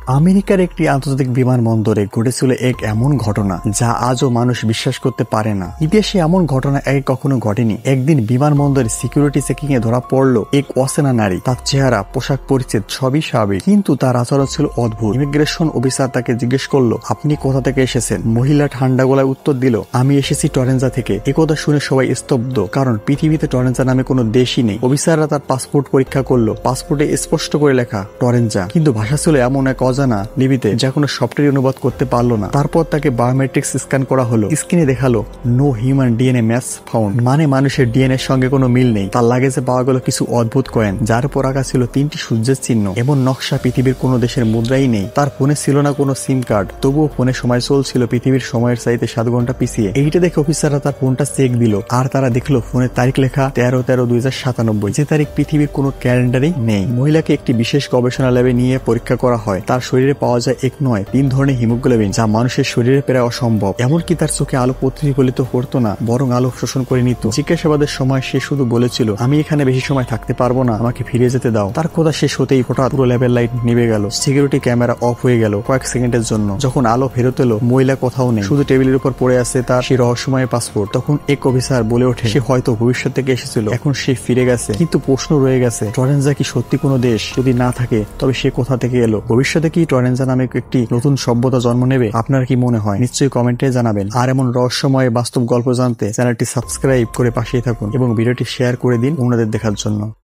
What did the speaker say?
আমেরিকার একটি আন্তর্জাতিক বিমানবন্দরে ঘটেছিল এক এমন ঘটনা যা আজও মানুষ বিশ্বাস করতে পারে না। ইতিহাসে এমন ঘটনা আগে কখনো ঘটেনি। একদিন বিমানবন্দরে সিকিউরিটি চেকিং এ ধরা পড়লো এক অচেনা নারী। তার চেহারা, পোশাক, পরিচ্ছদ সবই স্বাভাবিক, কিন্তু তার আচরণ ছিল অদ্ভুত। ইমিগ্রেশন অফিসার তাকে জিজ্ঞেস করলো, আপনি কোথা থেকে এসেছেন? মহিলা ঠান্ডা গলায় উত্তর দিল, আমি এসেছি টরেঞ্জা থেকে। একথা শুনে সবাই স্তব্ধ, কারণ পৃথিবীতে টরেঞ্জা নামে কোনো দেশই নেই। অফিসাররা তার পাসপোর্ট পরীক্ষা করলো। পাসপোর্টে স্পষ্ট করে লেখা টরেঞ্জা, কিন্তু ভাষা ছিল এমন এক অজানা লিপিতে যা কোনো সফটওয়্যার অনুবাদ করতে পারলো না। তারপর তাকে বায়োমেট্রিক্স স্ক্যান করা হলো। স্ক্রিনে দেখালো no human DNA match found, মানে মানুষের ডিএনএ সঙ্গে কোনো মিল নেই। তার লাগেজে পাওয়া গেল কিছু অদ্ভুত কয়েন, যার উপর আঁকা ছিল 3টি সূর্যের চিহ্ন। এমন নকশা পৃথিবীর কোনো দেশের মুদ্রাই নেই। তার ফোনে ছিল না কোনো সিম কার্ড, তবুও ফোনে সময় চলছিল পৃথিবীর সময়ের চাইতে 7 ঘন্টা পিছিয়ে। এইটা দেখে অফিসাররা তার ফোনটা চেক দিল, আর তারা দেখলো ফোনের তারিখ লেখা 13/13/2097, যে তারিখ পৃথিবীর কোনো ক্যালেন্ডারেই নেই। মহিলাকে একটি বিশেষ গবেষণা ল্যাবে নিয়ে পরীক্ষা করা হয়। তার শরীরে পাওয়া যায় 1 নয় 3 ধরনের হিমোগ্লোবিন, যা মানুষের শরীরে প্রায় অসম্ভব। এমনকি তার চোখে আলো প্রতিফলিত করতো না, বরং আলো শোষণ করে নিত। জিজ্ঞাসাবাদের সময় সে শুধু বলেছিল, আমি এখানে বেশি সময় থাকতে পারবো না, আমাকে ফিরে যেতে দাও। তার কথা শেষ হতেই হঠাৎ পুরো ল্যাবের লাইট নিভে গেল। সিকিউরিটি ক্যামেরা অফ হয়ে গেল কয়েক সেকেন্ডের জন্য। যখন আলো ফেরত এলো, মহিলা কোথাও নেই, শুধু টেবিলের উপর পড়ে আছে তার সেই রহস্যময় পাসপোর্ট। তখন এক অফিসার বলে ওঠে, সে হয়তো ভবিষ্যৎ থেকে এসেছিল, এখন সে ফিরে গেছে। কিন্তু প্রশ্ন রয়ে গেছে, টরেঞ্জা কি সত্যি কোনো দেশ? যদি না থাকে, তবে সে কোথা থেকে এলো? ভবিষ্যতে কি টরেঞ্জা নামে একটি নতুন সভ্যতা জন্ম নেবে? আপনার কি মনে হয়? নিশ্চয়ই কমেন্টে জানাবেন। আর এমন রহস্যময় বাস্তব গল্প জানতে চ্যানেলটি সাবস্ক্রাইব করে পাশেই থাকুন এবং ভিডিওটি শেয়ার করে দিন অন্যদের দেখার জন্য।